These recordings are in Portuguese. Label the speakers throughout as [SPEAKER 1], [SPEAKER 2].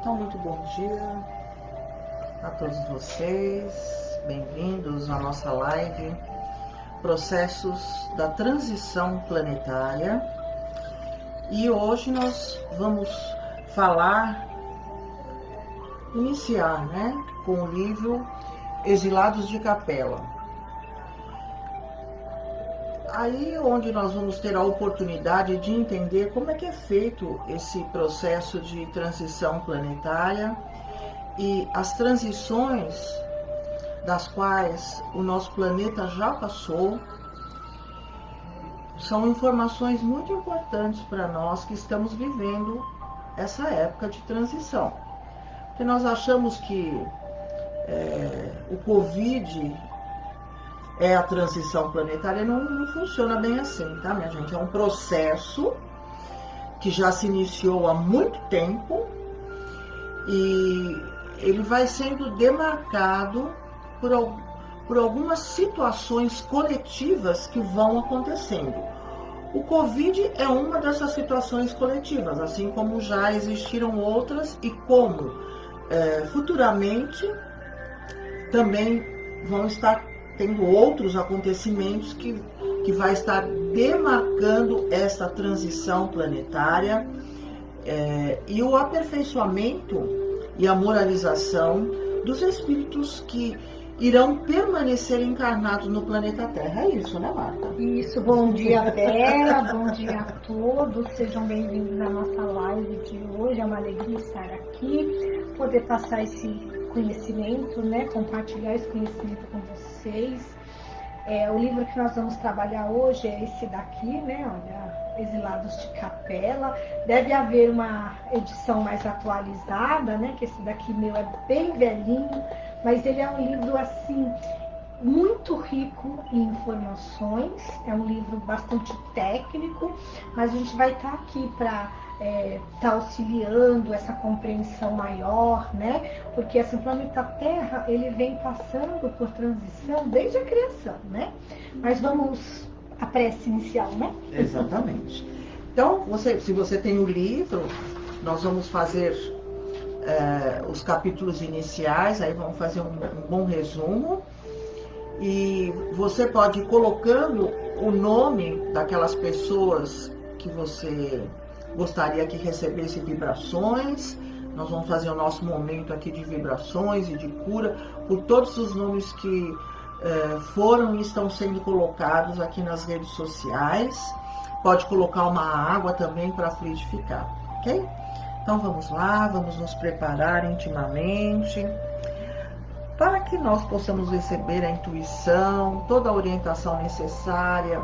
[SPEAKER 1] Então, muito bom dia a todos vocês, bem-vindos à nossa live Processos da Transição Planetária. E hoje nós vamos iniciar, com o livro Exilados de Capela. Aí onde nós vamos ter a oportunidade de entender como é que é feito esse processo de transição planetária e as transições das quais o nosso planeta já passou. São informações muito importantes para nós que estamos vivendo essa época de transição. Porque nós achamos que o Covid é a transição planetária, não funciona bem assim, tá, minha gente? É um processo que já se iniciou há muito tempo e ele vai sendo demarcado por algumas situações coletivas que vão acontecendo. O Covid é uma dessas situações coletivas, assim como já existiram outras e como futuramente também vão estar tendo outros acontecimentos que vai estar demarcando essa transição planetária e o aperfeiçoamento e a moralização dos espíritos que irão permanecer encarnados no planeta Terra. É isso, né, Marta?
[SPEAKER 2] Isso, bom dia, Bela, bom dia a todos, sejam bem-vindos à nossa live de hoje. É uma alegria estar aqui, poder passar esse conhecimento, compartilhar esse conhecimento com vocês. O livro que nós vamos trabalhar hoje é esse daqui, olha, Exilados de Capela. Deve haver uma edição mais atualizada, que esse daqui meu é bem velhinho, mas ele é um livro assim muito rico em informações, é um livro bastante técnico, mas a gente vai estar aqui para estar auxiliando essa compreensão maior, porque assim, o planeta Terra ele vem passando por transição desde a criação, mas vamos à prece inicial,
[SPEAKER 1] Exatamente. Então, se você tem o livro, nós vamos fazer os capítulos iniciais, aí vamos fazer um bom resumo. E você pode ir colocando o nome daquelas pessoas que você gostaria que recebesse vibrações. Nós vamos fazer o nosso momento aqui de vibrações e de cura por todos os nomes que foram e estão sendo colocados aqui nas redes sociais. Pode colocar uma água também para fluidificar, ok? Então vamos lá, vamos nos preparar intimamente para que nós possamos receber a intuição, toda a orientação necessária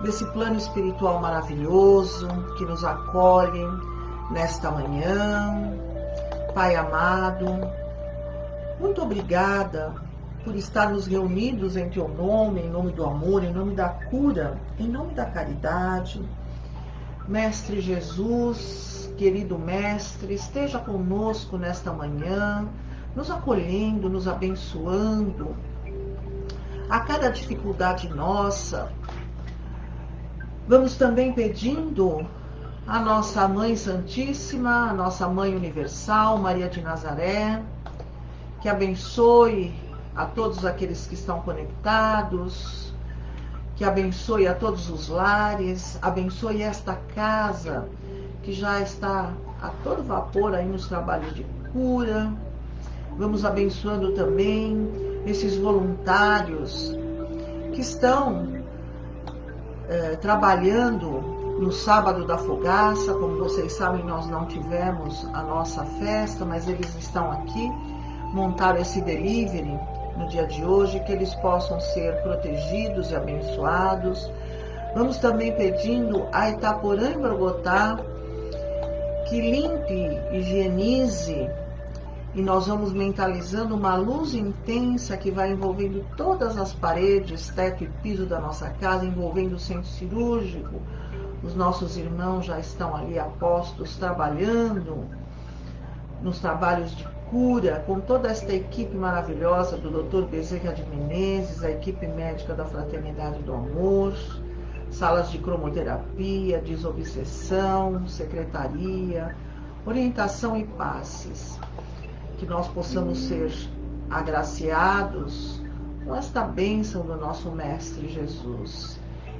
[SPEAKER 1] desse plano espiritual maravilhoso que nos acolhe nesta manhã. Pai amado, muito obrigada por estarmos reunidos em Teu nome, em nome do amor, em nome da cura, em nome da caridade. Mestre Jesus, querido Mestre, esteja conosco nesta manhã, nos acolhendo, nos abençoando a cada dificuldade nossa. Vamos também pedindo a nossa Mãe Santíssima, a nossa Mãe Universal, Maria de Nazaré, que abençoe a todos aqueles que estão conectados, que abençoe a todos os lares, abençoe esta casa que já está a todo vapor aí nos trabalhos de cura. Vamos abençoando também esses voluntários que estão trabalhando no sábado da fogaça. Como vocês sabem, nós não tivemos a nossa festa, mas eles estão aqui, montaram esse delivery no dia de hoje, que eles possam ser protegidos e abençoados. Vamos também pedindo a Itaporã em Bogotá que limpe, higienize, e nós vamos mentalizando uma luz intensa que vai envolvendo todas as paredes, teto e piso da nossa casa, envolvendo o centro cirúrgico. Os nossos irmãos já estão ali apostos, trabalhando nos trabalhos de cura, com toda esta equipe maravilhosa do Dr. Bezerra de Menezes, a equipe médica da Fraternidade do Amor, salas de cromoterapia, desobsessão, secretaria, orientação e passes. Que nós possamos ser agraciados com esta bênção do nosso Mestre Jesus.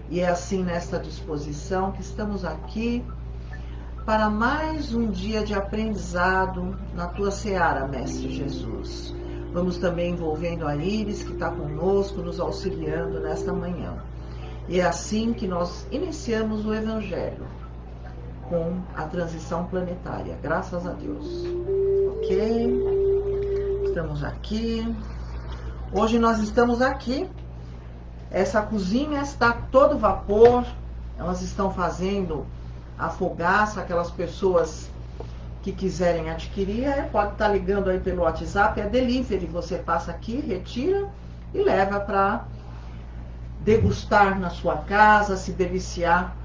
[SPEAKER 1] E é assim, nesta disposição, que estamos aqui para mais um dia de aprendizado na Tua seara, Mestre Jesus. Vamos também envolvendo a Iris, que está conosco, nos auxiliando nesta manhã. E é assim que nós iniciamos o Evangelho, com a transição planetária, graças a Deus. Ok? Estamos aqui. Hoje nós estamos aqui. Essa cozinha está a todo vapor. Elas estão fazendo a fogaça, aquelas pessoas que quiserem adquirir, pode estar ligando aí pelo WhatsApp, é delivery, você passa aqui, retira e leva para degustar na sua casa, se deliciar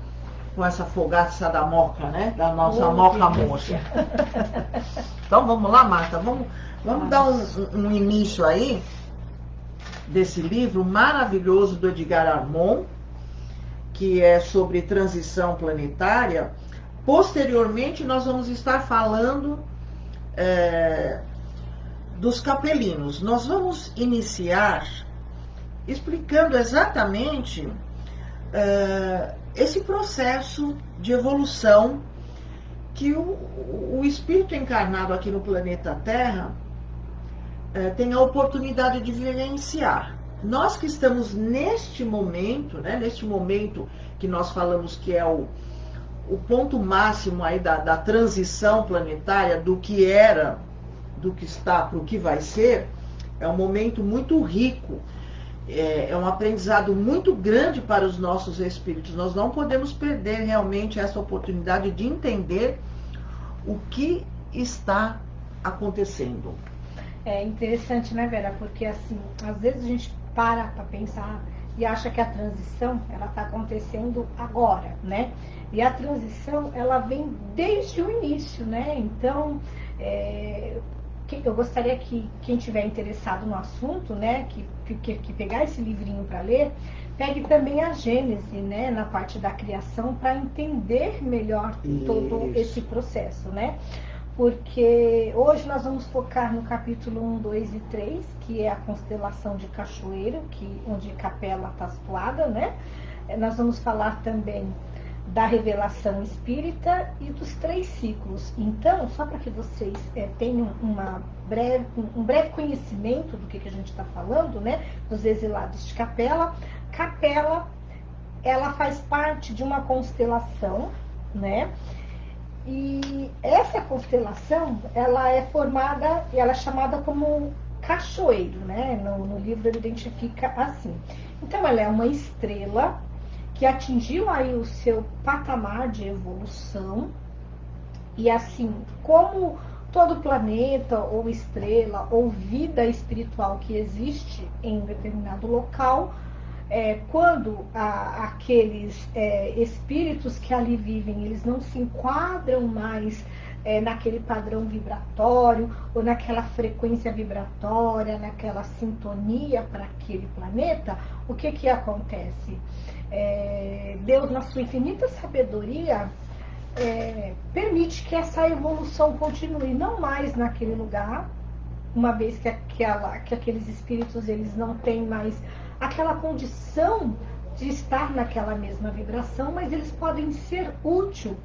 [SPEAKER 1] com essa fogaça da moca, né? Da nossa moca mocha. Então vamos lá, Marta, vamos dar um início aí desse livro maravilhoso do Edgar Armond, que é sobre transição planetária. Posteriormente, nós vamos estar falando dos capelinos. Nós vamos iniciar explicando exatamente esse processo de evolução que o espírito encarnado aqui no planeta Terra tem a oportunidade de vivenciar. Nós que estamos neste momento, né, neste momento que nós falamos que é o ponto máximo aí da transição planetária, do que era, do que está para o que vai ser, é um momento muito rico, é um aprendizado muito grande para os nossos espíritos. Nós não podemos perder realmente essa oportunidade de entender o que está acontecendo.
[SPEAKER 2] É interessante, né, Vera? Porque assim, às vezes a gente para pensar e acha que a transição ela está acontecendo agora, né? E a transição ela vem desde o início, né? Então, eu gostaria que quem tiver interessado no assunto, né, que pegar esse livrinho para ler, pegue também a Gênese, né, na parte da criação, para entender melhor todo esse processo, né? Porque hoje nós vamos focar no capítulo 1, 2 e 3, que é a constelação de Cachoeiro, onde Capela está situada, né? Nós vamos falar também da revelação espírita e dos 3 ciclos. Então, só para que vocês tenham um breve conhecimento do que a gente está falando, né? Dos exilados de Capela. Capela, ela faz parte de uma constelação, né? E essa constelação, ela é formada, ela é chamada como Cachoeiro, né? No livro ele identifica assim. Então, ela é uma estrela que atingiu aí o seu patamar de evolução. E assim, como todo planeta, ou estrela, ou vida espiritual que existe em um determinado local, quando aqueles espíritos que ali vivem, eles não se enquadram mais naquele padrão vibratório, ou naquela frequência vibratória, naquela sintonia para aquele planeta, o que acontece? Deus, na sua infinita sabedoria, permite que essa evolução continue, não mais naquele lugar, uma vez que aqueles espíritos eles não têm mais aquela condição de estar naquela mesma vibração, mas eles podem ser úteis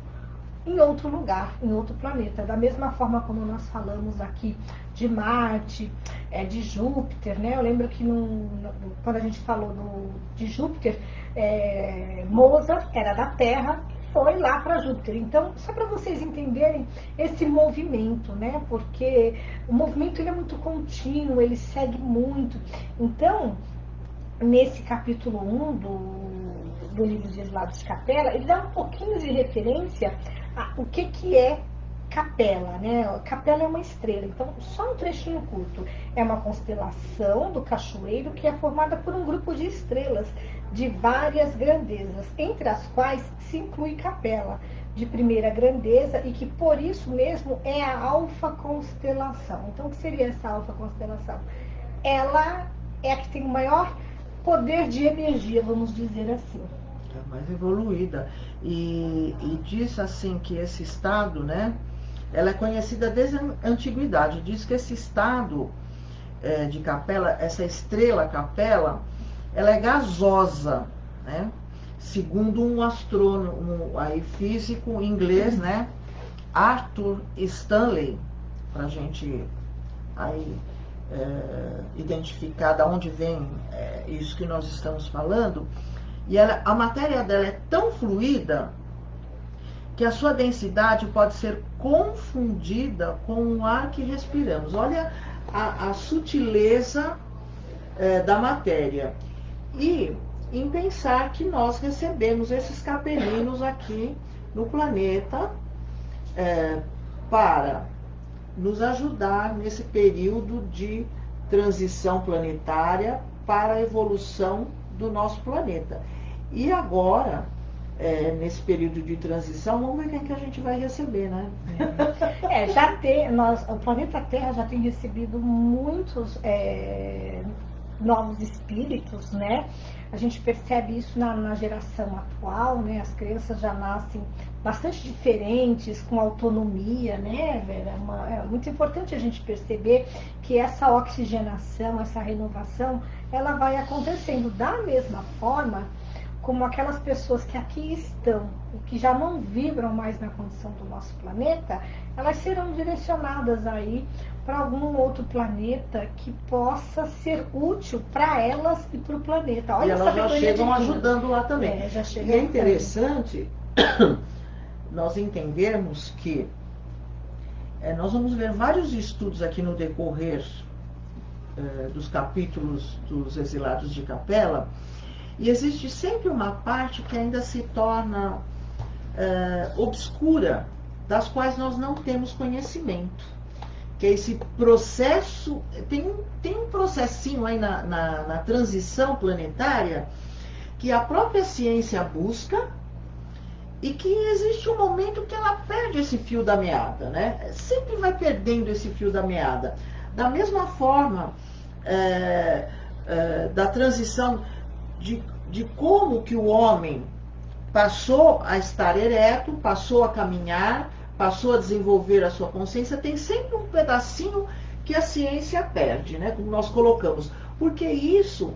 [SPEAKER 2] em outro lugar, em outro planeta. Da mesma forma como nós falamos aqui de Marte, de Júpiter, né? Eu lembro que quando a gente falou de Júpiter, Mozart era da Terra, foi lá para Júpiter. Então, só para vocês entenderem esse movimento, né? Porque o movimento ele é muito contínuo, ele segue muito. Então, nesse capítulo 1 do livro de Exilados de Capela, ele dá um pouquinho de referência a o que é Capela, né? Capela é uma estrela, então só um trechinho curto. É uma constelação do Cachoeiro que é formada por um grupo de estrelas de várias grandezas, entre as quais se inclui Capela, de primeira grandeza, e que por isso mesmo é a alfa constelação. Então, o que seria essa alfa constelação? Ela é a que tem o maior poder de energia, vamos dizer assim.
[SPEAKER 1] É mais evoluída. E diz assim que esse estado, né, ela é conhecida desde a antiguidade. Diz que esse estado de Capela, essa estrela Capela, ela é gasosa, né? Segundo um astrônomo aí, físico inglês, né? Arthur Stanley, para a gente aí identificar de onde vem isso que nós estamos falando. E a matéria dela é tão fluida que a sua densidade pode ser confundida com o ar que respiramos. Olha a sutileza da matéria. E em pensar que nós recebemos esses capelinos aqui no planeta para nos ajudar nesse período de transição planetária para a evolução do nosso planeta. E agora, nesse período de transição, vamos ver quem que a gente vai receber, né?
[SPEAKER 2] O planeta Terra já tem recebido muitos novos espíritos, né? A gente percebe isso na geração atual, né? As crianças já nascem bastante diferentes, com autonomia, né, Vera? É muito importante a gente perceber que essa oxigenação, essa renovação, ela vai acontecendo da mesma forma como aquelas pessoas que aqui estão e que já não vibram mais na condição do nosso planeta, elas serão direcionadas aí para algum outro planeta que possa ser útil para elas e para o planeta.
[SPEAKER 1] Olha, e elas já chegam ajudando lá também. E é interessante nós entendermos que nós vamos ver vários estudos aqui no decorrer dos capítulos dos Exilados de Capela, e existe sempre uma parte que ainda se torna obscura, das quais nós não temos conhecimento. Que é esse processo, tem um processinho aí na transição planetária que a própria ciência busca e que existe um momento que ela perde esse fio da meada, né? Sempre vai perdendo esse fio da meada. Da mesma forma da transição de como que o homem passou a estar ereto, passou a caminhar, passou a desenvolver a sua consciência, tem sempre um pedacinho que a ciência perde, né? Como nós colocamos. Porque isso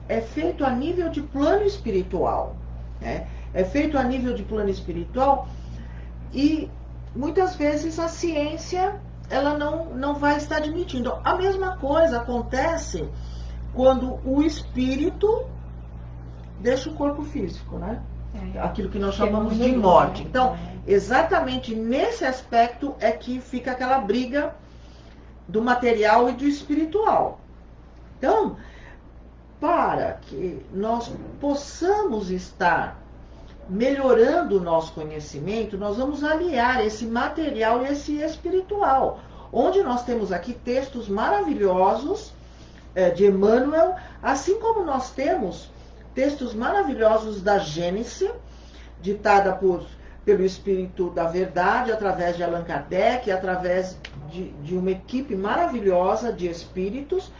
[SPEAKER 1] é feito a nível de plano espiritual, né? É feito a nível de plano espiritual e muitas vezes a ciência ela não vai estar admitindo. A mesma coisa acontece quando o espírito deixa o corpo físico, né? Aquilo que nós chamamos de morte. Então, exatamente nesse aspecto é que fica aquela briga do material e do espiritual. Então, para que nós possamos estar melhorando o nosso conhecimento, nós vamos aliar esse material e esse espiritual, onde nós temos aqui textos maravilhosos de Emmanuel, assim como nós temos textos maravilhosos da Gênese, ditada pelo Espírito da Verdade, através de Allan Kardec, através de uma equipe maravilhosa de espíritos,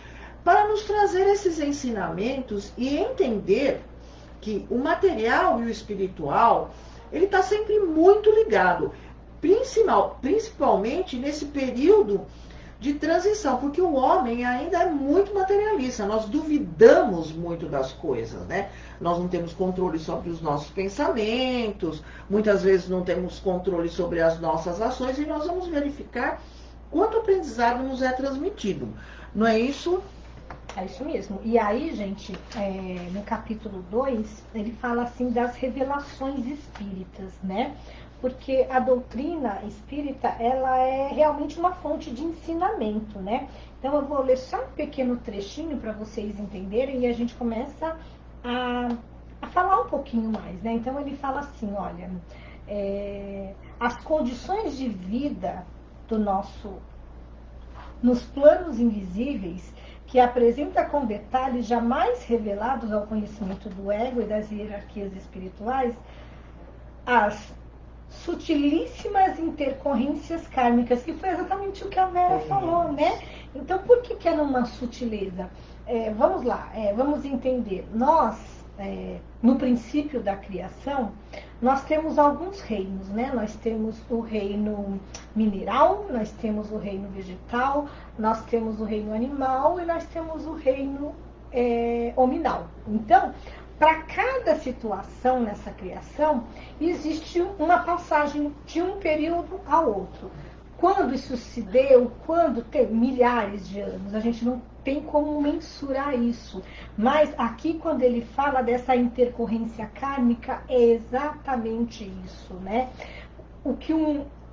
[SPEAKER 1] para nos trazer esses ensinamentos e entender que o material e o espiritual, ele está sempre muito ligado, principalmente nesse período de transição, porque o homem ainda é muito materialista, nós duvidamos muito das coisas, né? Nós não temos controle sobre os nossos pensamentos, muitas vezes não temos controle sobre as nossas ações, e nós vamos verificar quanto aprendizado nos é transmitido. Não é isso?
[SPEAKER 2] É isso mesmo. E aí, gente, no capítulo 2, ele fala assim das revelações espíritas, né? Porque a doutrina espírita, ela é realmente uma fonte de ensinamento, né? Então eu vou ler só um pequeno trechinho para vocês entenderem e a gente começa a falar um pouquinho mais, né? Então ele fala assim, olha, as condições de vida do nos planos invisíveis, que apresenta com detalhes jamais revelados ao conhecimento do ego e das hierarquias espirituais, as sutilíssimas intercorrências kármicas, que foi exatamente o que a Vera falou, né? Então, por que é numa sutileza? Vamos lá, vamos entender. Nós no princípio da criação, nós temos alguns reinos, né? Nós temos o reino mineral, nós temos o reino vegetal, nós temos o reino animal e nós temos o reino hominal. Então, para cada situação nessa criação, existe uma passagem de um período ao outro. Quando isso se deu, quando tem milhares de anos, a gente não tem como mensurar isso. Mas aqui, quando ele fala dessa intercorrência kármica, é exatamente isso, né? O que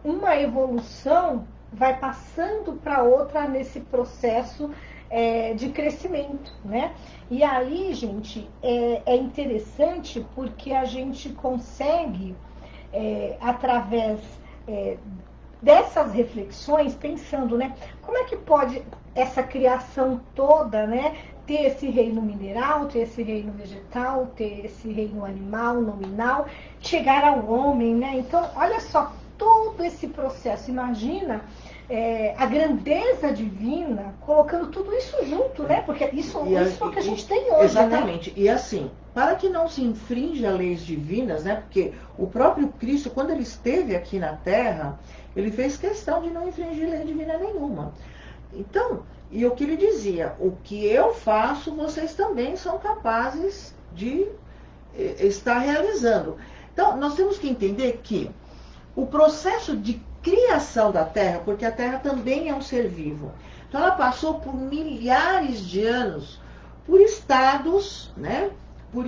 [SPEAKER 2] uma evolução vai passando para outra nesse processo de crescimento, né? E aí, gente, é interessante porque a gente consegue, através dessas reflexões, pensando, né, como é que pode essa criação toda, né, ter esse reino mineral, ter esse reino vegetal, ter esse reino animal, nominal, chegar ao homem, né? Então, olha só todo esse processo. Imagina a grandeza divina colocando tudo isso junto, né? Porque isso é o que a gente tem hoje,
[SPEAKER 1] exatamente.
[SPEAKER 2] Né?
[SPEAKER 1] E assim, para que não se infrinja leis divinas, né? Porque o próprio Cristo, quando ele esteve aqui na Terra, ele fez questão de não infringir lei divina nenhuma. Então, e o que ele dizia, o que eu faço, vocês também são capazes de estar realizando. Então, nós temos que entender que o processo de criação da Terra, porque a Terra também é um ser vivo, então ela passou por milhares de anos, por estados, né? Por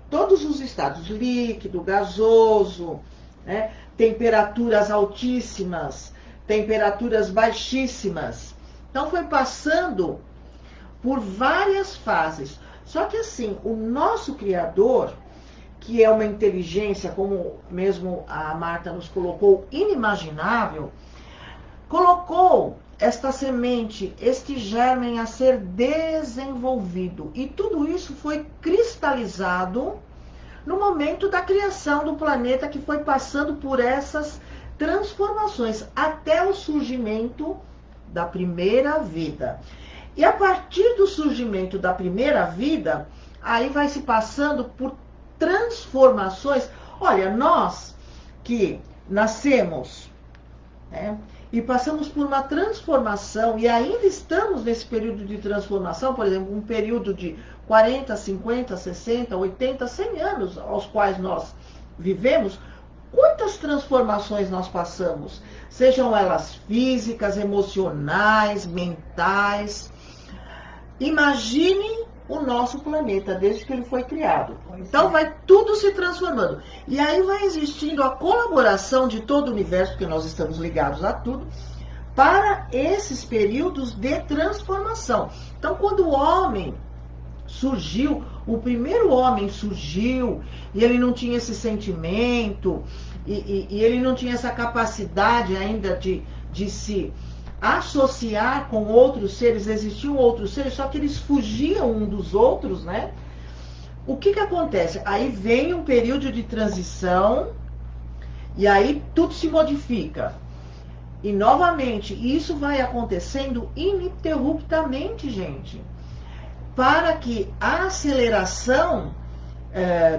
[SPEAKER 1] todos os estados, líquido, gasoso, né? Temperaturas altíssimas, temperaturas baixíssimas. Então foi passando por várias fases. Só que assim, o nosso Criador, que é uma inteligência, como mesmo a Marta nos colocou, inimaginável, colocou esta semente, este germen a ser desenvolvido. E tudo isso foi cristalizado no momento da criação do planeta, que foi passando por essas transformações até o surgimento da primeira vida. E a partir do surgimento da primeira vida, aí vai se passando por transformações. Olha, nós que nascemos, né, e passamos por uma transformação e ainda estamos nesse período de transformação, por exemplo, um período de 40, 50, 60, 80, 100 anos aos quais nós vivemos, quantas transformações nós passamos, sejam elas físicas, emocionais, mentais. Imagine o nosso planeta desde que ele foi criado. Então vai tudo se transformando. E aí vai existindo a colaboração de todo o universo, porque nós estamos ligados a tudo, para esses períodos de transformação. Então quando o homem surgiu, o primeiro homem surgiu, e ele não tinha esse sentimento, e ele não tinha essa capacidade ainda de se associar com outros seres. Existiam outros seres, só que eles fugiam um dos outros, né? O que acontece? Aí vem um período de transição, e aí tudo se modifica. E novamente, isso vai acontecendo ininterruptamente, gente, para que a aceleração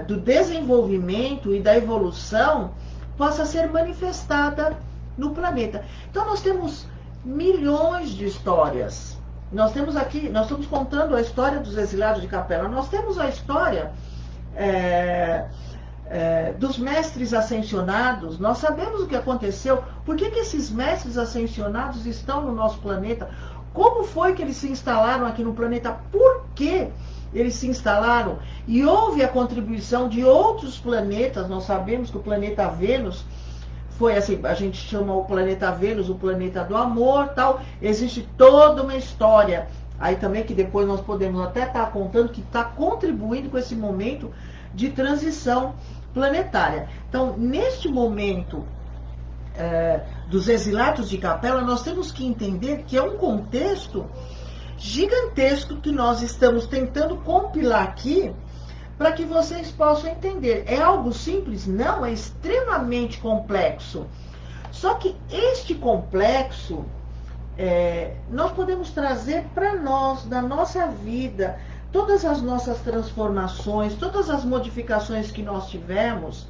[SPEAKER 1] do desenvolvimento e da evolução possa ser manifestada no planeta. Então nós temos milhões de histórias. Nós temos aqui, nós estamos contando a história dos exilados de Capela. Nós temos a história dos mestres ascensionados. Nós sabemos o que aconteceu. Por que esses mestres ascensionados estão no nosso planeta? Como foi que eles se instalaram aqui no planeta? Por que eles se instalaram? E houve a contribuição de outros planetas. Nós sabemos que o planeta Vênus foi assim, a gente chama o planeta Vênus o planeta do amor, tal. Existe toda uma história aí também, que depois nós podemos até estar contando, que está contribuindo com esse momento de transição planetária. Então, neste momento dos exilados de Capela, nós temos que entender que é um contexto gigantesco que nós estamos tentando compilar aqui, para que vocês possam entender. É algo simples? Não, é extremamente complexo. Só que este complexo nós podemos trazer para nós, da nossa vida, todas as nossas transformações, todas as modificações que nós tivemos,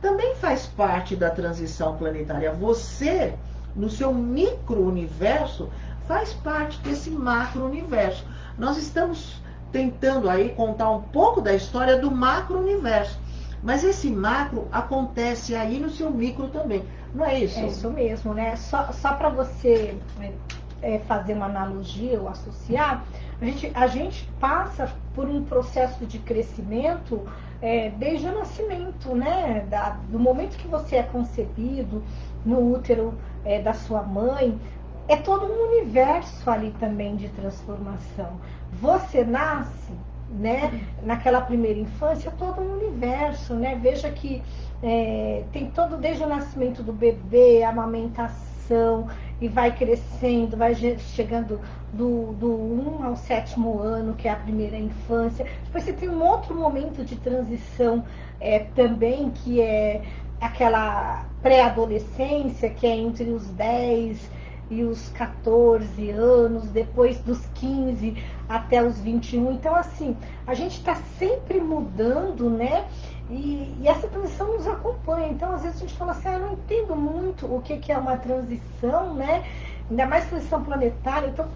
[SPEAKER 1] também faz parte da transição planetária. Você, no seu micro-universo, faz parte desse macro-universo. Nós estamos tentando aí contar um pouco da história do macro-universo. Mas esse macro acontece aí no seu micro também. Não é isso?
[SPEAKER 2] É isso mesmo, né? Só para você fazer uma analogia ou associar, a gente passa por um processo de crescimento desde o nascimento, né? Do momento que você é concebido no útero da sua mãe, é todo um universo ali também de transformação. Você nasce, né, naquela primeira infância, todo um universo, né? Veja que tem todo, desde o nascimento do bebê, a amamentação, e vai crescendo, vai chegando do 1 ao 7º ano, que é a primeira infância. Depois você tem um outro momento de transição também, que é aquela pré-adolescência, que é entre os 10 e os 14 anos, depois dos 15 até os 21. Então, assim, a gente está sempre mudando, né? E essa transição nos acompanha. Então, às vezes a gente fala assim, não entendo muito o que é uma transição, né? Ainda mais transição planetária. Então,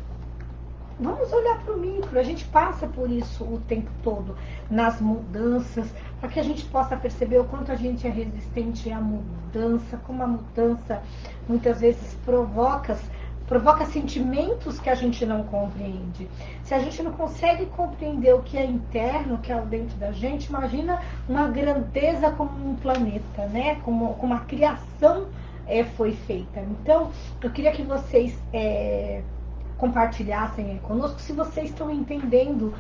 [SPEAKER 2] vamos olhar para o micro. A gente passa por isso o tempo todo, nas mudanças, para que a gente possa perceber o quanto a gente é resistente à mudança, como a mudança muitas vezes provoca sentimentos que a gente não compreende. Se a gente não consegue compreender o que é interno, o que é dentro da gente, imagina uma grandeza como um planeta, né? Como a criação foi feita. Então, eu queria que vocês compartilhassem conosco se vocês estão entendendo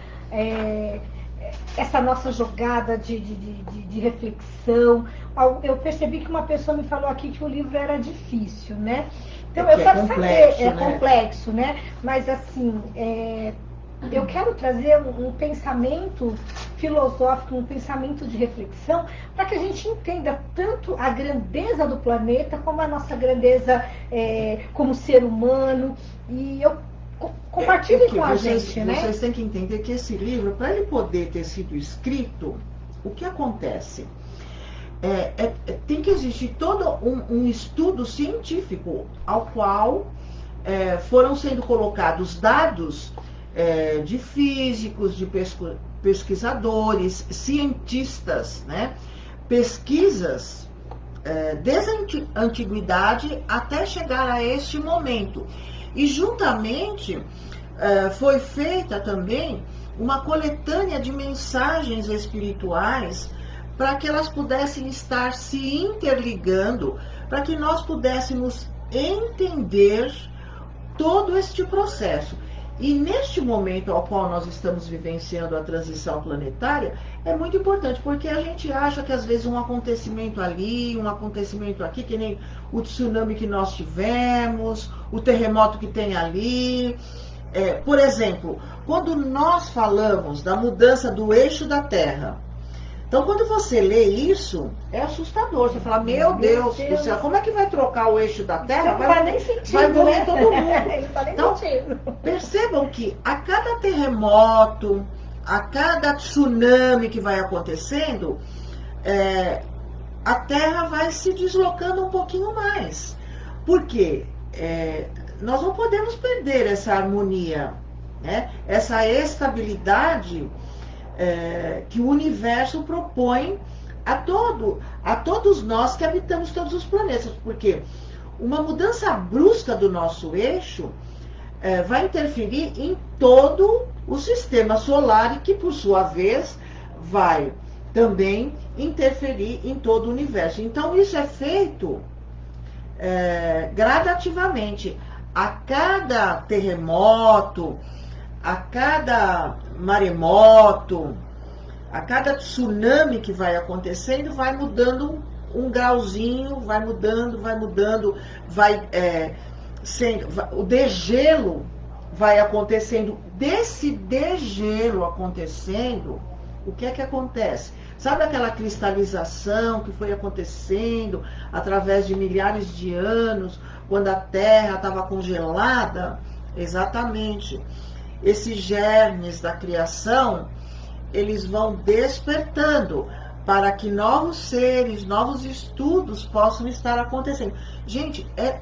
[SPEAKER 2] essa nossa jogada de reflexão. Eu percebi que uma pessoa me falou aqui que o livro era difícil, né? Então eu quero saber, complexo, né? Mas assim, eu quero trazer um pensamento filosófico, um pensamento de reflexão, para que a gente entenda tanto a grandeza do planeta, como a nossa grandeza como ser humano. E eu compartilhe com a gente, né?
[SPEAKER 1] Vocês têm que entender que esse livro, para ele poder ter sido escrito, o que acontece? Tem que existir todo um estudo científico ao qual foram sendo colocados dados de físicos, de pesquisadores, cientistas, né? Pesquisas desde a antiguidade até chegar a este momento. E juntamente foi feita também uma coletânea de mensagens espirituais para que elas pudessem estar se interligando, para que nós pudéssemos entender todo este processo. E neste momento ao qual nós estamos vivenciando a transição planetária, é muito importante, porque a gente acha que às vezes um acontecimento ali, um acontecimento aqui, que nem o tsunami que nós tivemos, o terremoto que tem ali. Por exemplo, quando nós falamos da mudança do eixo da Terra, então quando você lê isso, é assustador. Você fala, meu Deus do céu, como é que vai trocar o eixo da Terra? Vai morrer todo mundo. Então, percebam que a cada terremoto, a cada tsunami que vai acontecendo, a Terra vai se deslocando um pouquinho mais. Por quê? Nós não podemos perder essa harmonia, né? Essa estabilidade que o universo propõe a todos nós que habitamos todos os planetas, porque uma mudança brusca do nosso eixo vai interferir em todo o sistema solar e que, por sua vez, vai também interferir em todo o universo. Então, isso é feito gradativamente. A cada terremoto, a cada maremoto, a cada tsunami que vai acontecendo, vai mudando um grauzinho, vai mudando, o degelo vai acontecendo. Desse degelo acontecendo, o que é que acontece? Sabe aquela cristalização que foi acontecendo através de milhares de anos, quando a Terra estava congelada? Exatamente. esses germes da criação, eles vão despertando para que novos seres, novos estudos possam estar acontecendo. Gente, é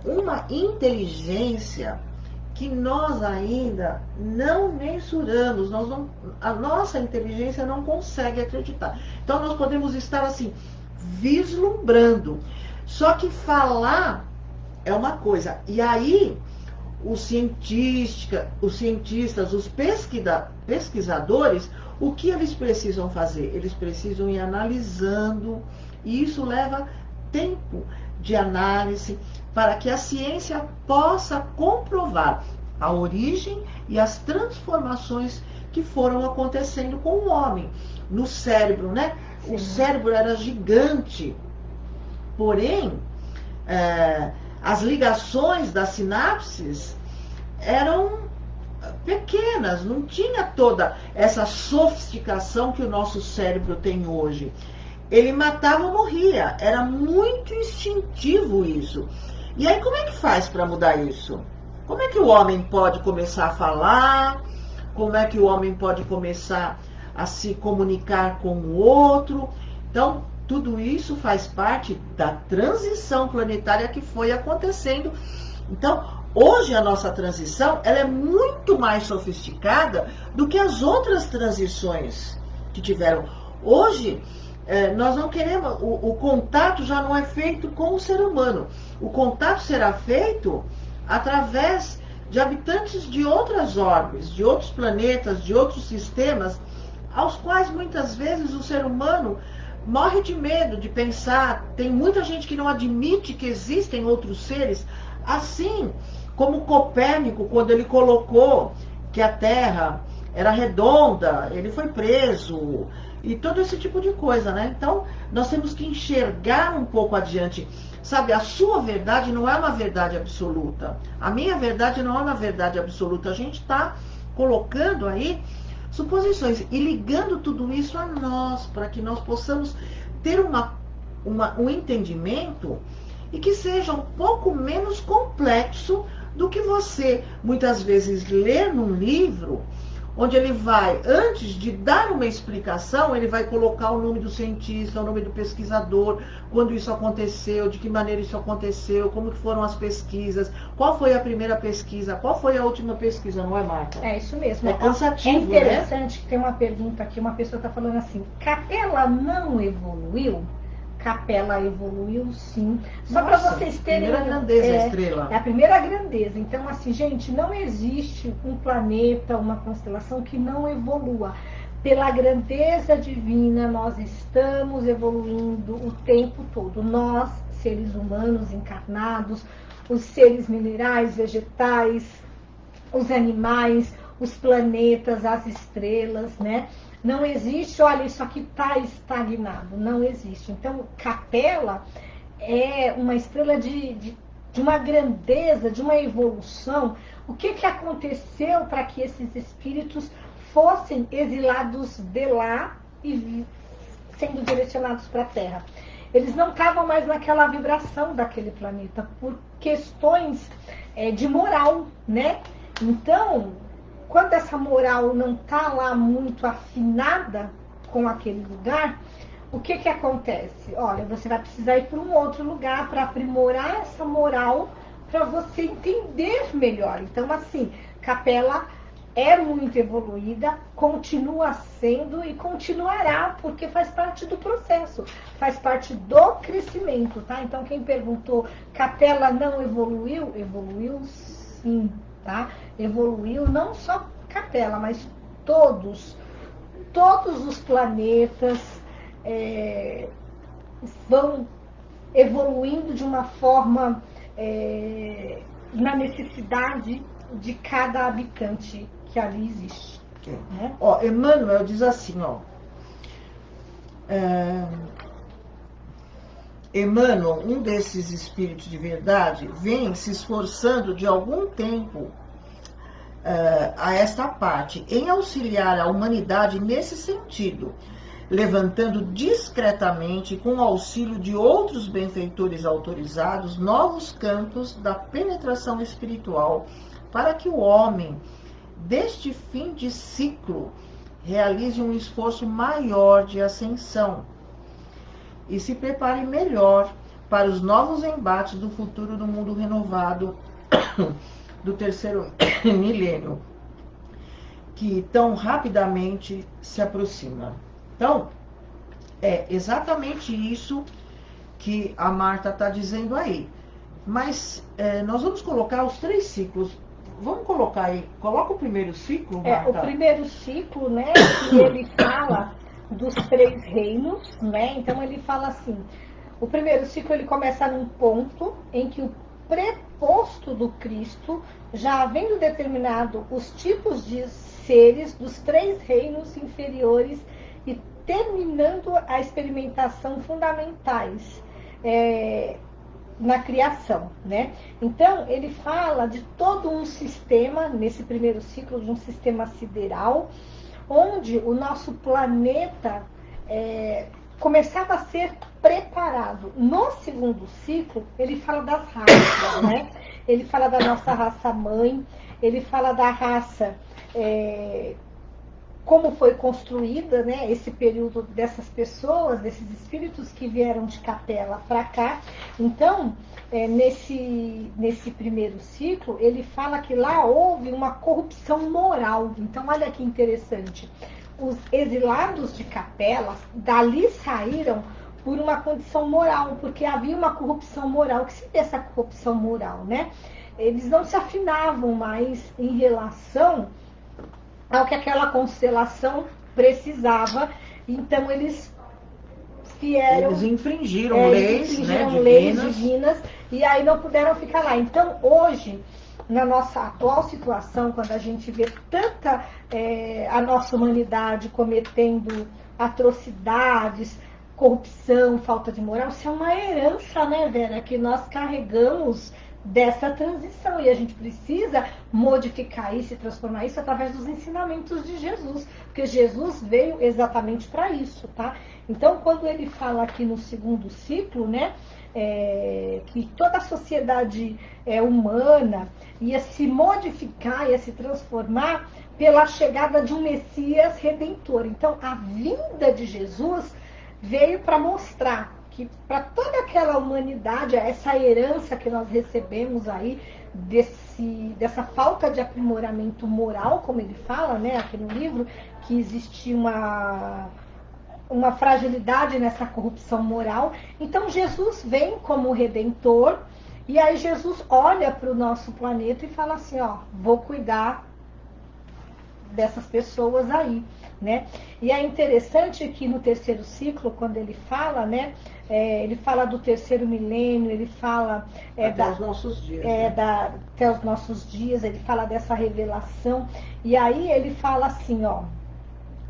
[SPEAKER 1] uma inteligência que nós ainda não mensuramos, a nossa inteligência não consegue acreditar. Então nós podemos estar assim, vislumbrando. Só que falar é uma coisa. E aí, os cientistas, os pesquisadores, o que eles precisam fazer? Eles precisam ir analisando, e isso leva tempo de análise para que a ciência possa comprovar a origem e as transformações que foram acontecendo com o homem no cérebro, né? Sim. O cérebro era gigante, porém, as ligações das sinapses eram pequenas, não tinha toda essa sofisticação que o nosso cérebro tem hoje. Ele matava ou morria, era muito instintivo isso. E aí como é que faz para mudar isso? Como é que o homem pode começar a falar? Como é que o homem pode começar a se comunicar com o outro? Então, tudo isso faz parte da transição planetária que foi acontecendo. Então, hoje a nossa transição, ela é muito mais sofisticada do que as outras transições que tiveram. Hoje, nós não queremos, o contato já não é feito com o ser humano. O contato será feito através de habitantes de outras órbitas, de outros planetas, de outros sistemas, aos quais muitas vezes o ser humano morre de medo de pensar. Tem muita gente que não admite que existem outros seres, assim como Copérnico, quando ele colocou que a Terra era redonda, ele foi preso, e todo esse tipo de coisa, né? Então, nós temos que enxergar um pouco adiante. Sabe, a sua verdade não é uma verdade absoluta. A minha verdade não é uma verdade absoluta. A gente está colocando aí suposições e ligando tudo isso a nós, para que nós possamos ter um entendimento e que seja um pouco menos complexo do que você muitas vezes lê num livro, onde ele vai, antes de dar uma explicação, ele vai colocar o nome do cientista, o nome do pesquisador, quando isso aconteceu, de que maneira isso aconteceu, como que foram as pesquisas, qual foi a primeira pesquisa, qual foi a última pesquisa, não é, Marta?
[SPEAKER 2] É isso mesmo.
[SPEAKER 1] É cansativo,
[SPEAKER 2] né? É interessante que tem uma pergunta aqui, uma pessoa está falando assim, Capela não evoluiu? Capela evoluiu, sim. Só para vocês terem...
[SPEAKER 1] A primeira grandeza, a estrela.
[SPEAKER 2] É a primeira grandeza. Então, assim, gente, não existe um planeta, uma constelação que não evolua. Pela grandeza divina, nós estamos evoluindo o tempo todo. Nós, seres humanos encarnados, os seres minerais, vegetais, os animais, os planetas, as estrelas, né? Não existe, olha, isso aqui está estagnado, não existe. Então, Capela é uma estrela de uma grandeza, de uma evolução. O que aconteceu para que esses espíritos fossem exilados de lá e sendo direcionados para a Terra? Eles não estavam mais naquela vibração daquele planeta, por questões de moral, né? Então, quando essa moral não está lá muito afinada com aquele lugar, o que acontece? Olha, você vai precisar ir para um outro lugar para aprimorar essa moral, para você entender melhor. Então, assim, Capela é muito evoluída, continua sendo e continuará, porque faz parte do processo, faz parte do crescimento, tá? Então, quem perguntou, Capela não evoluiu? Evoluiu sim, tá? Evoluiu não só Capela, mas todos os planetas vão evoluindo de uma forma na necessidade de cada habitante que ali existe. Né?
[SPEAKER 1] Ó, Emmanuel diz assim, ó. Emmanuel, um desses espíritos de verdade, vem se esforçando de algum tempo a esta parte, em auxiliar a humanidade nesse sentido, levantando discretamente, com o auxílio de outros benfeitores autorizados, novos campos da penetração espiritual, para que o homem deste fim de ciclo, realize um esforço maior de ascensão e se prepare melhor para os novos embates do futuro do mundo renovado do terceiro milênio, que tão rapidamente se aproxima. Então, é exatamente isso que a Marta está dizendo aí. Mas nós vamos colocar os 3 ciclos. Vamos colocar aí, coloca o primeiro ciclo, Marta.
[SPEAKER 2] O primeiro ciclo, né, que ele fala dos 3 reinos, né, então ele fala assim, o primeiro ciclo ele começa num ponto em que o preposto do Cristo, já havendo determinado os tipos de seres dos 3 reinos inferiores e terminando a experimentação fundamentais na criação, né? Então, ele fala de todo um sistema, nesse primeiro ciclo, de um sistema sideral, onde o nosso planeta começava a ser preparado. No segundo ciclo, ele fala das raças, né? Ele fala da nossa raça mãe, ele fala da raça, como foi construída, né, esse período dessas pessoas, desses espíritos que vieram de Capela para cá. Então, nesse primeiro ciclo, ele fala que lá houve uma corrupção moral. Então, olha que interessante. Os exilados de Capela, dali saíram por uma condição moral, porque havia uma corrupção moral. O que seria essa corrupção moral, né? Eles não se afinavam mais em relação ao que aquela constelação precisava, então eles vieram...
[SPEAKER 1] Eles infringiram leis,
[SPEAKER 2] leis divinas, e aí não puderam ficar lá. Então, hoje, na nossa atual situação, quando a gente vê tanta a nossa humanidade cometendo atrocidades, corrupção, falta de moral, isso é uma herança, né, Vera, que nós carregamos dessa transição, e a gente precisa modificar isso e transformar isso através dos ensinamentos de Jesus, porque Jesus veio exatamente para isso, tá? Então, quando ele fala aqui no segundo ciclo, né, que toda a sociedade humana ia se modificar, ia se transformar pela chegada de um Messias Redentor. Então, a vinda de Jesus veio para mostrar que para toda aquela humanidade, essa herança que nós recebemos aí, dessa falta de aprimoramento moral, como ele fala, né, aqui no livro, que existe uma fragilidade nessa corrupção moral. Então Jesus vem como Redentor, e aí Jesus olha para o nosso planeta e fala assim, ó, vou cuidar dessas pessoas aí, né? E é interessante que no terceiro ciclo, quando ele fala, né, ele fala do terceiro milênio, ele fala
[SPEAKER 1] até os nossos dias,
[SPEAKER 2] até os nossos dias, ele fala dessa revelação, e aí ele fala assim, ó,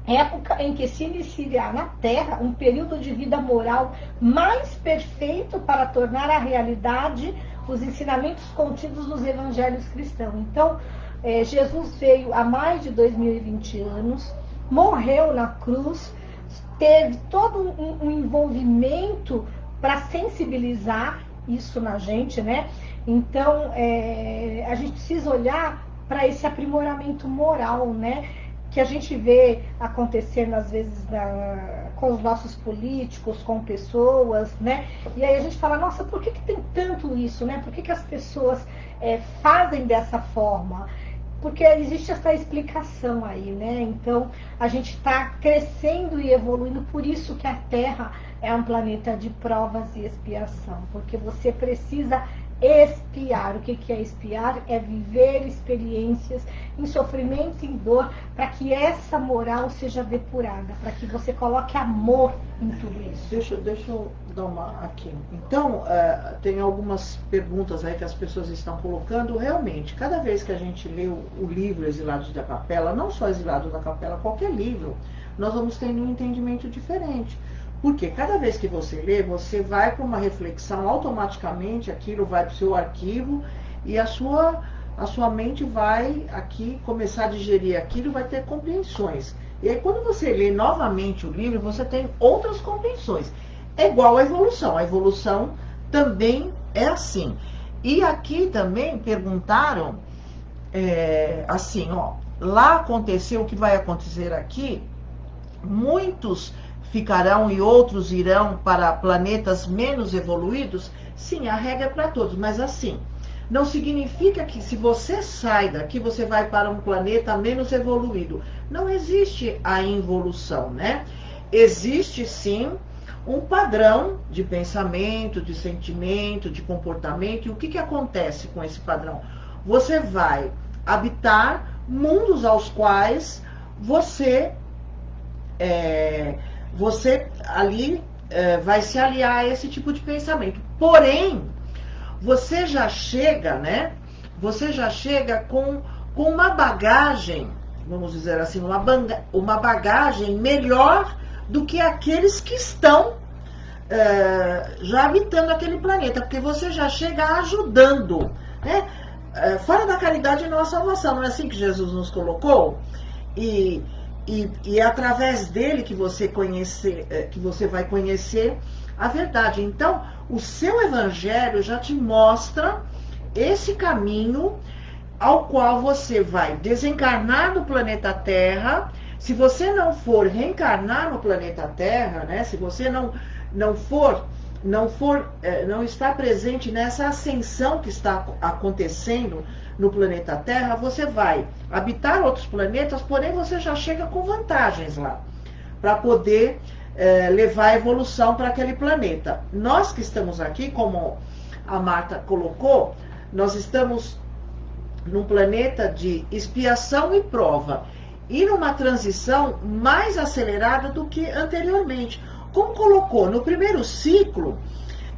[SPEAKER 2] época em que se iniciará na Terra um período de vida moral mais perfeito para tornar a realidade os ensinamentos contidos nos evangelhos cristãos. Então, Jesus veio há mais de 2020 anos, morreu na cruz, teve todo um envolvimento para sensibilizar isso na gente, né? Então, a gente precisa olhar para esse aprimoramento moral, né? Que a gente vê acontecendo às vezes com os nossos políticos, com pessoas, né? E aí a gente fala, nossa, por que tem tanto isso, né? Por que as pessoas fazem dessa forma? Porque existe essa explicação aí, né? Então, a gente está crescendo e evoluindo, por isso que a Terra é um planeta de provas e expiação, porque você precisa expiar. O que é expiar? É viver experiências em sofrimento e em dor, para que essa moral seja depurada, para que você coloque amor em tudo isso.
[SPEAKER 1] Deixa eu dar uma aqui. Então, tem algumas perguntas aí que as pessoas estão colocando. Realmente, cada vez que a gente lê o livro Exilados da Capela, não só Exilados da Capela, qualquer livro, nós vamos tendo um entendimento diferente. Porque cada vez que você lê, você vai para uma reflexão, automaticamente aquilo vai para o seu arquivo e a sua mente vai aqui começar a digerir aquilo e vai ter compreensões. E aí quando você lê novamente o livro, você tem outras compreensões. É igual à evolução. A evolução também é assim. E aqui também perguntaram assim, ó, lá aconteceu o que vai acontecer aqui, muitos ficarão e outros irão para planetas menos evoluídos. Sim, a regra é para todos, mas assim, não significa que se você sai daqui, você vai para um planeta menos evoluído. Não existe a involução, né? Existe sim um padrão de pensamento, de sentimento, de comportamento. E o que acontece com esse padrão? Você vai habitar mundos aos quais você ali vai se aliar a esse tipo de pensamento. Porém, você já chega, né? Você já chega com uma bagagem, vamos dizer assim, uma bagagem melhor do que aqueles que estão já habitando aquele planeta, porque você já chega ajudando, né? Fora da caridade não há salvação, não é assim que Jesus nos colocou? E é através dele que você vai conhecer a verdade. Então, o seu evangelho já te mostra esse caminho ao qual você vai desencarnar no planeta Terra. Se você não for reencarnar no planeta Terra, né? Se você não está presente nessa ascensão que está acontecendo no planeta Terra, você vai habitar outros planetas, porém você já chega com vantagens lá, para poder levar a evolução para aquele planeta. Nós que estamos aqui, como a Marta colocou, nós estamos num planeta de expiação e prova, e numa transição mais acelerada do que anteriormente. Como colocou no primeiro ciclo,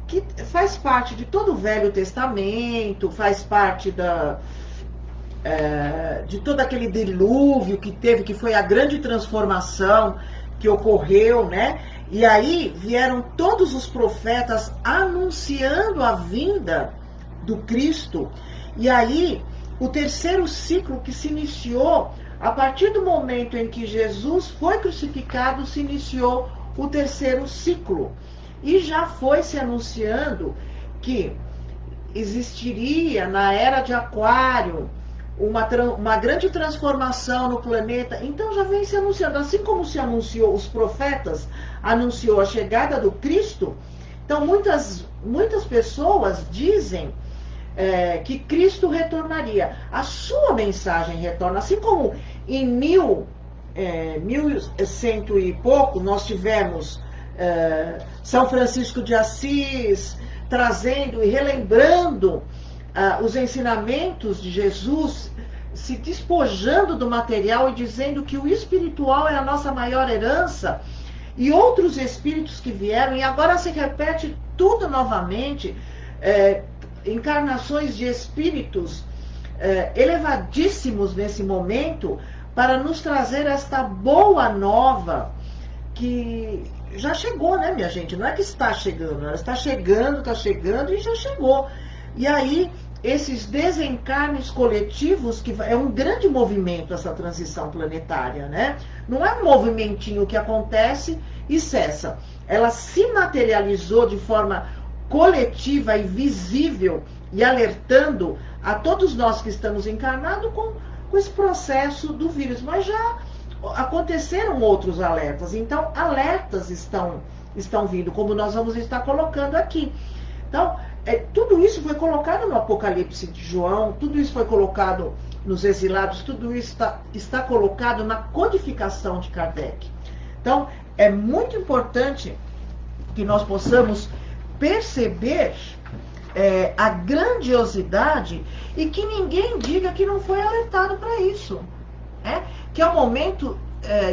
[SPEAKER 1] que faz parte de todo o Velho Testamento, faz parte de todo aquele dilúvio que teve, que foi a grande transformação que ocorreu, né? E aí vieram todos os profetas anunciando a vinda do Cristo. E aí o terceiro ciclo que se iniciou, a partir do momento em que Jesus foi crucificado, se iniciou o terceiro ciclo. E já foi se anunciando que existiria na era de Aquário uma grande transformação no planeta. Então já vem se anunciando, assim como se anunciou, os profetas anunciou a chegada do Cristo. Então muitas pessoas dizem que Cristo retornaria. A sua mensagem retorna, assim como em 1100 e pouco nós tivemos São Francisco de Assis trazendo e relembrando os ensinamentos de Jesus, se despojando do material e dizendo que o espiritual é a nossa maior herança, e outros espíritos que vieram, e agora se repete tudo novamente, encarnações de espíritos elevadíssimos nesse momento, para nos trazer esta boa nova que já chegou, né, minha gente? Não é que está chegando, ela está chegando e já chegou. E aí, esses desencarnes coletivos, que é um grande movimento essa transição planetária, né? Não é um movimentinho que acontece e cessa. Ela se materializou de forma coletiva e visível e alertando a todos nós que estamos encarnados com esse processo do vírus. Mas já aconteceram outros alertas. Então, alertas estão vindo, como nós vamos estar colocando aqui. Então, tudo isso foi colocado no Apocalipse de João, tudo isso foi colocado nos Exilados, tudo isso está colocado na codificação de Kardec. Então, é muito importante que nós possamos perceber a grandiosidade e que ninguém diga que não foi alertado para isso. Que é o momento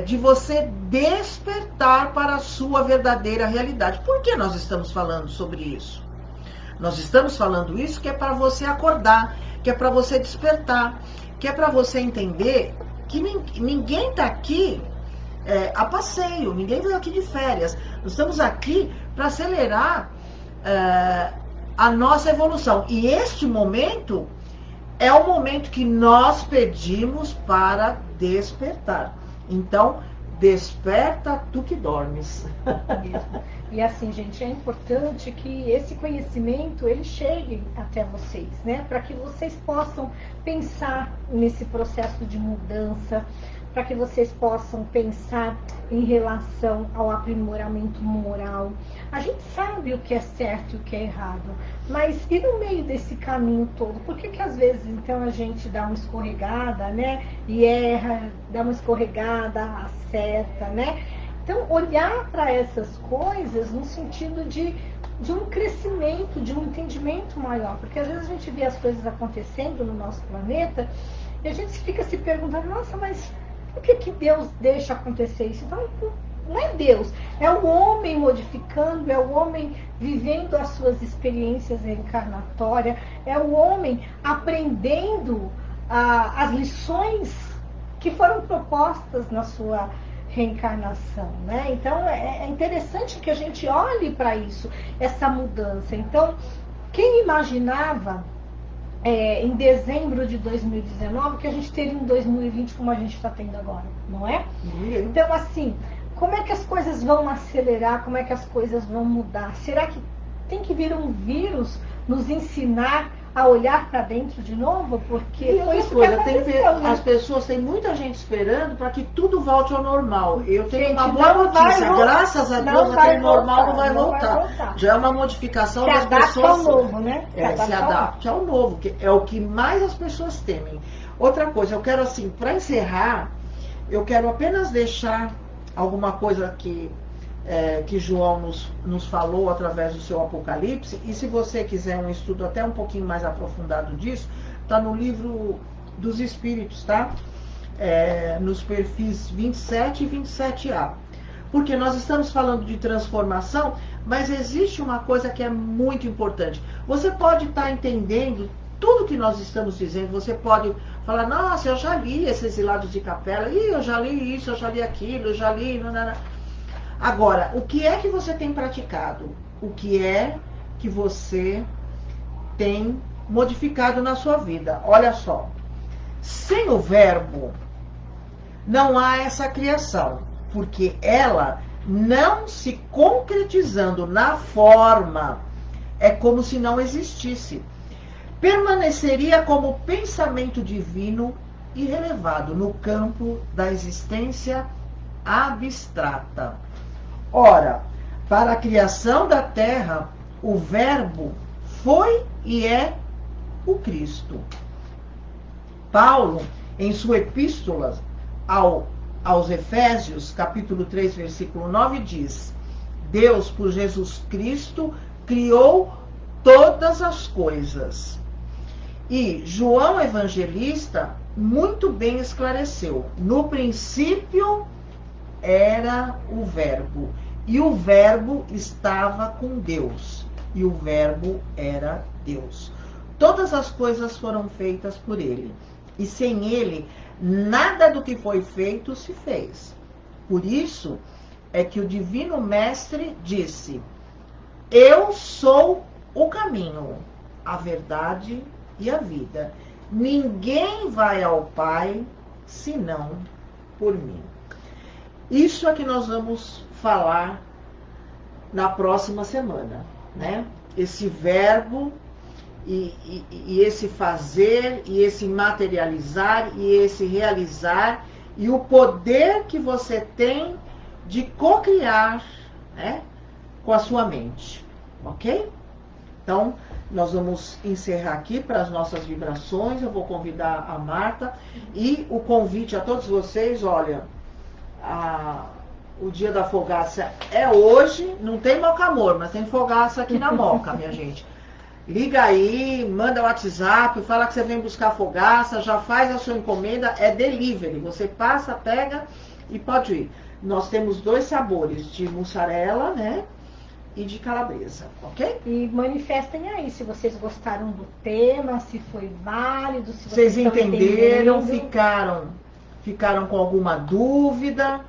[SPEAKER 1] de você despertar para a sua verdadeira realidade. Por que nós estamos falando sobre isso? Nós estamos falando isso que é para você acordar, que é para você despertar, que é para você entender que ninguém está aqui a passeio, ninguém veio aqui de férias. Nós estamos aqui para acelerar a nossa evolução. E este momento é o momento que nós pedimos para despertar. Então, desperta tu que dormes.
[SPEAKER 2] Mesmo. E assim, gente, é importante que esse conhecimento ele chegue até vocês, né? Para que vocês possam pensar nesse processo de mudança, para que vocês possam pensar em relação ao aprimoramento moral. A gente sabe o que é certo e o que é errado, mas e no meio desse caminho todo? Por que às vezes então a gente dá uma escorregada, né? E erra, dá uma escorregada, acerta, né? Então, olhar para essas coisas no sentido de um crescimento, de um entendimento maior. Porque às vezes a gente vê as coisas acontecendo no nosso planeta e a gente fica se perguntando, nossa, mas por que Deus deixa acontecer isso? Então, não é Deus, é o homem modificando, é o homem vivendo as suas experiências reencarnatórias, é o homem aprendendo as lições que foram propostas na sua reencarnação, né? Então é interessante que a gente olhe para isso, essa mudança. Então, quem imaginava em dezembro de 2019 que a gente teria um 2020 como a gente está tendo agora, não é? Então, assim, como é que as coisas vão acelerar? Como é que as coisas vão mudar? Será que tem que vir um vírus nos ensinar a olhar para dentro de novo? Porque foi isso que aconteceu, né?
[SPEAKER 1] As pessoas, tem muita gente esperando para que tudo volte ao normal. Eu tenho
[SPEAKER 2] Gente,
[SPEAKER 1] uma boa notícia,
[SPEAKER 2] vai
[SPEAKER 1] graças a Deus aquele normal não vai voltar.
[SPEAKER 2] voltar.
[SPEAKER 1] Já é uma modificação
[SPEAKER 2] Se
[SPEAKER 1] das
[SPEAKER 2] adapta
[SPEAKER 1] pessoas.
[SPEAKER 2] ao novo, né?
[SPEAKER 1] Se adapte ao novo, que é o que mais as pessoas temem. Outra coisa, eu quero assim, para encerrar, eu quero apenas deixar alguma coisa que João nos falou através do seu Apocalipse, e se você quiser um estudo até um pouquinho mais aprofundado disso, está no livro dos Espíritos, tá? Nos perfis 27 e 27A. Porque nós estamos falando de transformação, mas existe uma coisa que é muito importante. Você pode estar entendendo tudo que nós estamos dizendo, você pode falar, nossa, eu já li esses Exilados de Capela, eu já li isso, eu já li aquilo, eu já li... Agora, o que é que você tem praticado? O que é que você tem modificado na sua vida? Olha só, sem o verbo não há essa criação, porque ela não se concretizando na forma é como se não existisse. Permaneceria como pensamento divino irrelevado no campo da existência abstrata. Ora, para a criação da terra, o verbo foi e é o Cristo. Paulo, em sua epístola aos Efésios, capítulo 3, versículo 9, diz: Deus, por Jesus Cristo, criou todas as coisas. E João Evangelista muito bem esclareceu: no princípio era o verbo, e o verbo estava com Deus, e o verbo era Deus. Todas as coisas foram feitas por ele, e sem ele nada do que foi feito se fez. Por isso é que o Divino Mestre disse: eu sou o caminho, a verdade e a vida. Ninguém vai ao Pai senão por mim. Isso é que nós vamos falar na próxima semana, né? Esse verbo e esse fazer, e esse materializar, e esse realizar, e o poder que você tem de co-criar, né, com a sua mente, ok? Então, nós vamos encerrar aqui para as nossas vibrações. Eu vou convidar a Marta, e o convite a todos vocês, olha... o dia da fogaça é hoje, não tem Mocamor, mas tem fogaça aqui na Moca, minha gente. Liga aí, manda o WhatsApp, fala que você vem buscar fogaça, já faz a sua encomenda, é delivery. Você passa, pega e pode ir. Nós temos 2 sabores, de mussarela, né, e de calabresa, ok?
[SPEAKER 2] E manifestem aí se vocês gostaram do tema, se foi válido, se
[SPEAKER 1] vocês entenderam, ficaram com alguma dúvida.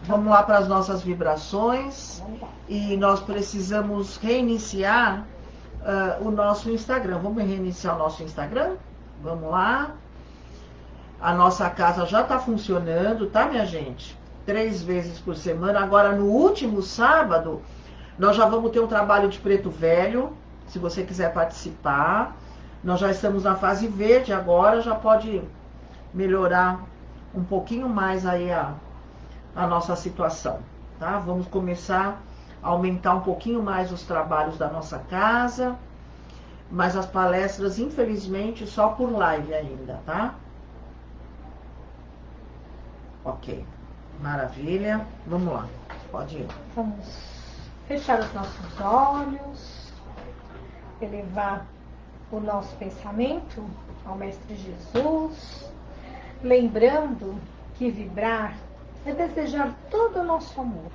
[SPEAKER 1] Vamos lá para as nossas vibrações. E nós precisamos reiniciar o nosso Instagram. Vamos reiniciar o nosso Instagram? Vamos lá. A nossa casa já está funcionando, tá, minha gente? 3 vezes por semana. Agora, no último sábado, nós já vamos ter um trabalho de preto velho, se você quiser participar. Nós já estamos na fase verde agora, já pode melhorar um pouquinho mais aí a nossa situação, tá? Vamos começar a aumentar um pouquinho mais os trabalhos da nossa casa, mas as palestras, infelizmente, só por live ainda, tá? Ok, maravilha. Vamos lá, pode ir.
[SPEAKER 2] Vamos fechar os nossos olhos, elevar o nosso pensamento ao Mestre Jesus, lembrando que vibrar é desejar todo o nosso amor.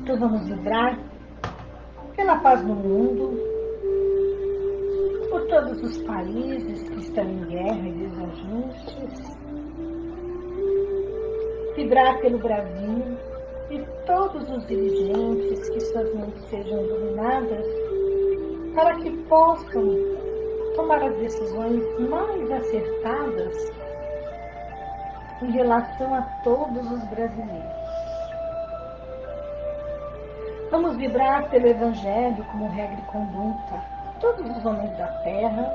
[SPEAKER 2] Então vamos vibrar pela paz no mundo, por todos os países que estão em guerra e desajustes, vibrar pelo Brasil e todos os dirigentes, que suas mentes sejam iluminadas para que possam tomar as decisões mais acertadas em relação a todos os brasileiros. Vamos vibrar pelo Evangelho como regra e conduta, todos os homens da terra.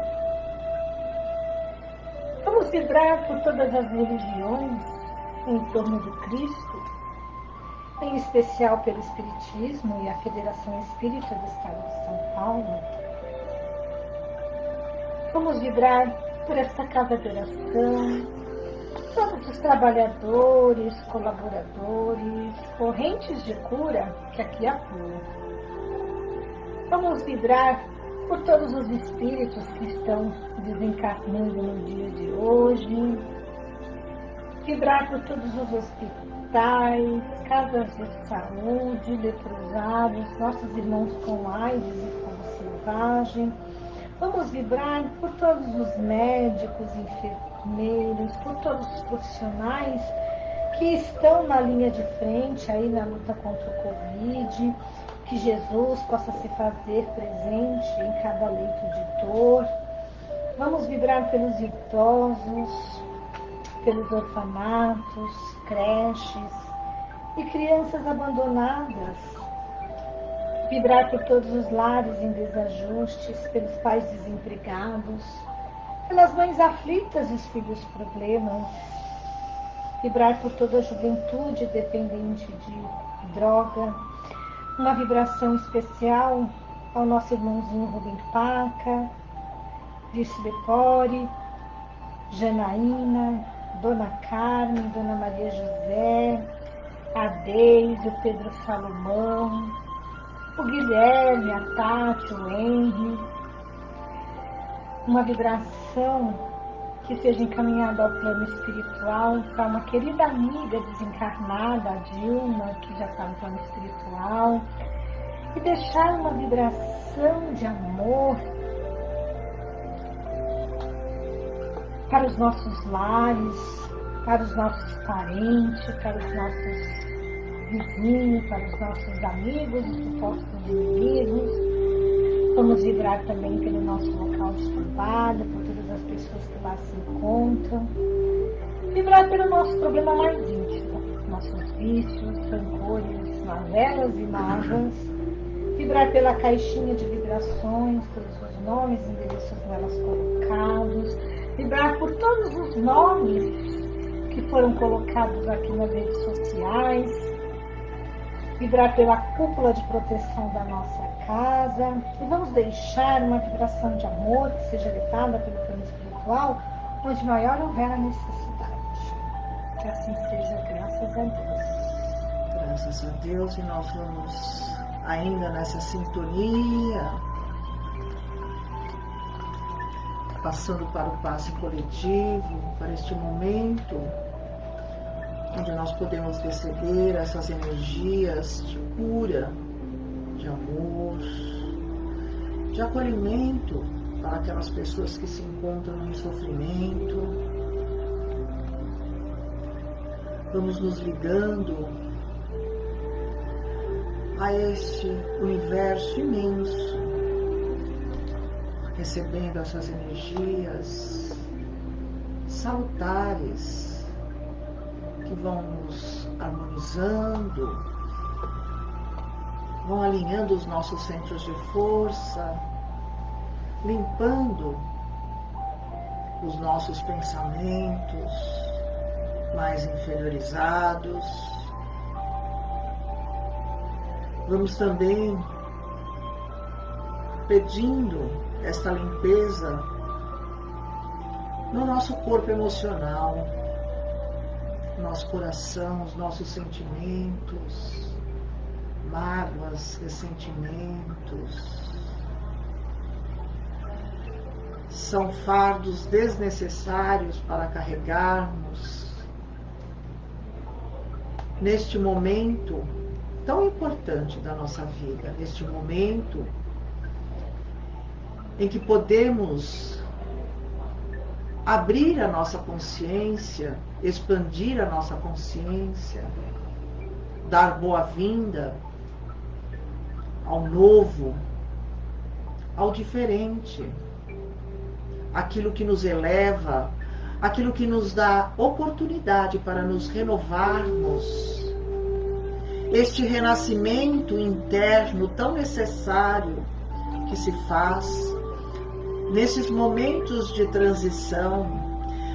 [SPEAKER 2] Vamos vibrar por todas as religiões em torno do Cristo, em especial pelo Espiritismo e a Federação Espírita do Estado de São Paulo. Vamos vibrar por esta casa de oração, todos os trabalhadores, colaboradores, correntes de cura que aqui atuam. Vamos vibrar por todos os espíritos que estão desencarnando no dia de hoje. Vibrar por todos os hospitais, casas de saúde, leprosários, nossos irmãos com AIDS e com selvagem. Vamos vibrar por todos os médicos, enfermeiros, por todos os profissionais que estão na linha de frente aí na luta contra o Covid, que Jesus possa se fazer presente em cada leito de dor. Vamos vibrar pelos idosos, pelos orfanatos, creches e crianças abandonadas. Vibrar por todos os lares em desajustes, pelos pais desempregados, pelas mães aflitas e os filhos problemas. Vibrar por toda a juventude dependente de droga. Uma vibração especial ao nosso irmãozinho Rubem Paca, Dirce Lepore, Janaína, Dona Carmen, Dona Maria José, a Deise, o Pedro Salomão, o Guilherme, a Tati, o Henry. Uma vibração que seja encaminhada ao plano espiritual para uma querida amiga desencarnada, a Dilma, que já está no plano espiritual, e deixar uma vibração de amor para os nossos lares, para os nossos parentes, para os nossos vizinhos, para os nossos amigos, os supostos inimigos. Vamos vibrar também pelo nosso local de trabalho, por todas as pessoas que lá se encontram. Vibrar pelo nosso problema mais íntimo, nossos vícios, rancores, mazelas e mágoas. Vibrar pela caixinha de vibrações, pelos seus nomes e endereços nelas colocados. Vibrar por todos os nomes que foram colocados aqui nas redes sociais. Vibrar pela cúpula de proteção da nossa casa. E vamos deixar uma vibração de amor que seja letada pelo plano espiritual, onde maior houver a necessidade. Que assim seja, graças a Deus.
[SPEAKER 1] Graças a Deus, e nós vamos ainda nessa sintonia, passando para o passe coletivo, para este momento onde nós podemos receber essas energias de cura, de amor, de acolhimento para aquelas pessoas que se encontram em sofrimento. Vamos nos ligando a este universo imenso recebendo essas energias salutares que vão nos harmonizando, vão alinhando os nossos centros de força, limpando os nossos pensamentos mais inferiorizados. Vamos também pedindo esta limpeza no nosso corpo emocional, nosso coração, os nossos sentimentos, mágoas, ressentimentos. São fardos desnecessários para carregarmos neste momento tão importante da nossa vida, neste momento em que podemos abrir a nossa consciência, expandir a nossa consciência, dar boa-vinda ao novo, ao diferente, aquilo que nos eleva, aquilo que nos dá oportunidade para nos renovarmos. Este renascimento interno tão necessário que se faz nesses momentos de transição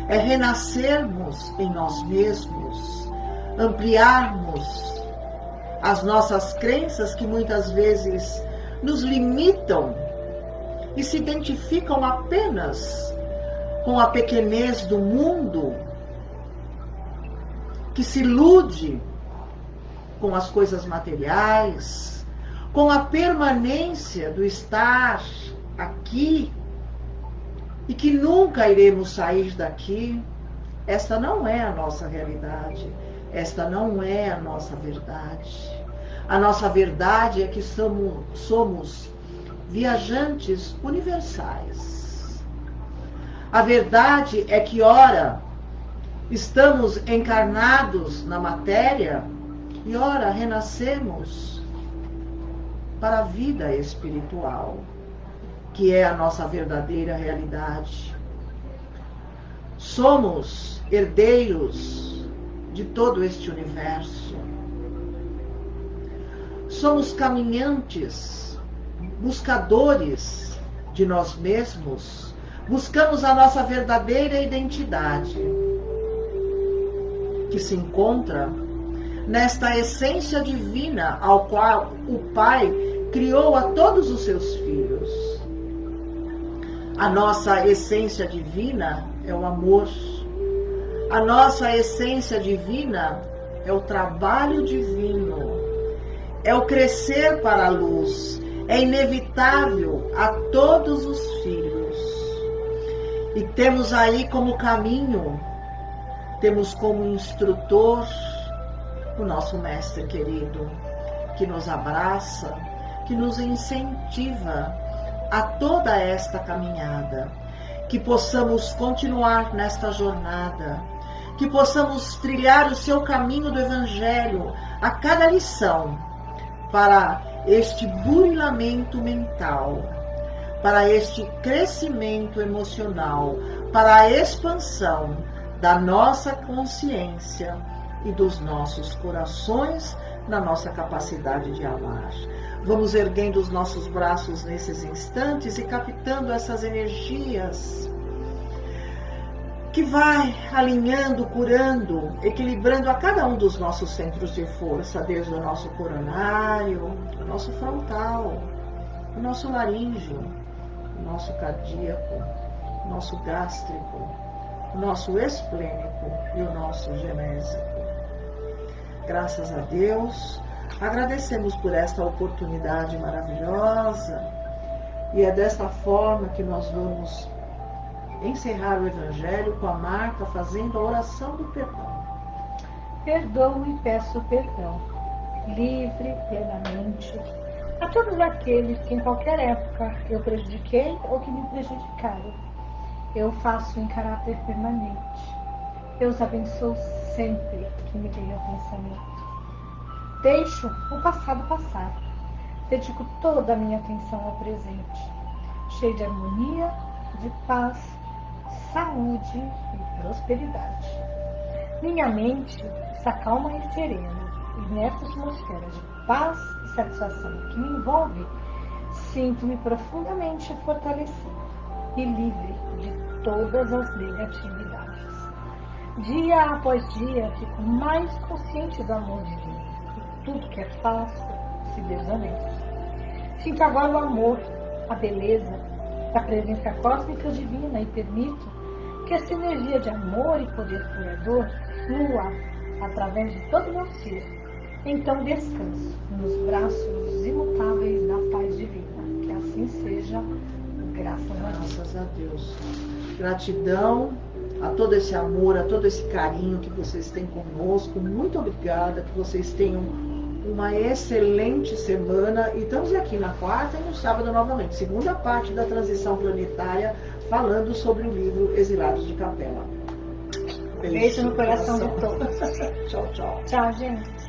[SPEAKER 1] é renascermos em nós mesmos, ampliarmos as nossas crenças que muitas vezes nos limitam e se identificam apenas com a pequenez do mundo, que se ilude com as coisas materiais, com a permanência do estar aqui e que nunca iremos sair daqui. Esta não é a nossa realidade, esta não é a nossa verdade. A nossa verdade é que somos viajantes universais. A verdade é que, ora, estamos encarnados na matéria e, ora, renascemos para a vida espiritual, que é a nossa verdadeira realidade. Somos herdeiros de todo este universo. Somos caminhantes, buscadores de nós mesmos, buscamos a nossa verdadeira identidade, que se encontra nesta essência divina ao qual o Pai criou a todos os seus filhos. A nossa essência divina é o amor. A nossa essência divina é o trabalho divino. É o crescer para a luz. É inevitável a todos os filhos. E temos aí como caminho, temos como instrutor o nosso mestre querido, que nos abraça, que nos incentiva a toda esta caminhada, que possamos continuar nesta jornada, que possamos trilhar o seu caminho do Evangelho a cada lição, para este burilamento mental, para este crescimento emocional, para a expansão da nossa consciência e dos nossos corações na nossa capacidade de amar. Vamos erguendo os nossos braços nesses instantes e captando essas energias que vai alinhando, curando, equilibrando a cada um dos nossos centros de força, desde o nosso coronário, o nosso frontal, o nosso laríngeo, o nosso cardíaco, o nosso gástrico, o nosso esplênico e o nosso genésico. Graças a Deus, agradecemos por esta oportunidade maravilhosa e é desta forma que nós vamos encerrar o Evangelho com a Marta fazendo a oração do perdão.
[SPEAKER 2] Perdoo e peço perdão, livre, plenamente, a todos aqueles que em qualquer época eu prejudiquei ou que me prejudicaram. Eu faço em caráter permanente. Deus abençoe sempre que me venha ao pensamento. Deixo o passado passar. Dedico toda a minha atenção ao presente. cheio de harmonia, de paz, saúde e prosperidade. Minha mente está calma e serena, e nessa atmosfera de paz e satisfação que me envolve, sinto-me profundamente fortalecido e livre de todas as negatividades. Dia após dia, fico mais consciente do amor divino, e tudo que é falso se desvanece. Sinto agora o amor, a beleza da presença cósmica divina e permito que essa energia de amor e poder curador flua através de todo o meu ser. Então descanso nos braços imutáveis da paz divina. Que assim seja, graças a Deus.
[SPEAKER 1] Graças a Deus. Gratidão a todo esse amor, a todo esse carinho que vocês têm conosco. Muito obrigada, que vocês tenham uma excelente semana. E estamos aqui na quarta e no sábado novamente. Segunda parte da transição planetária, falando sobre o livro Exilados de Capela.
[SPEAKER 2] Beijo no coração de todos.
[SPEAKER 1] Tchau, tchau.
[SPEAKER 2] Tchau, gente.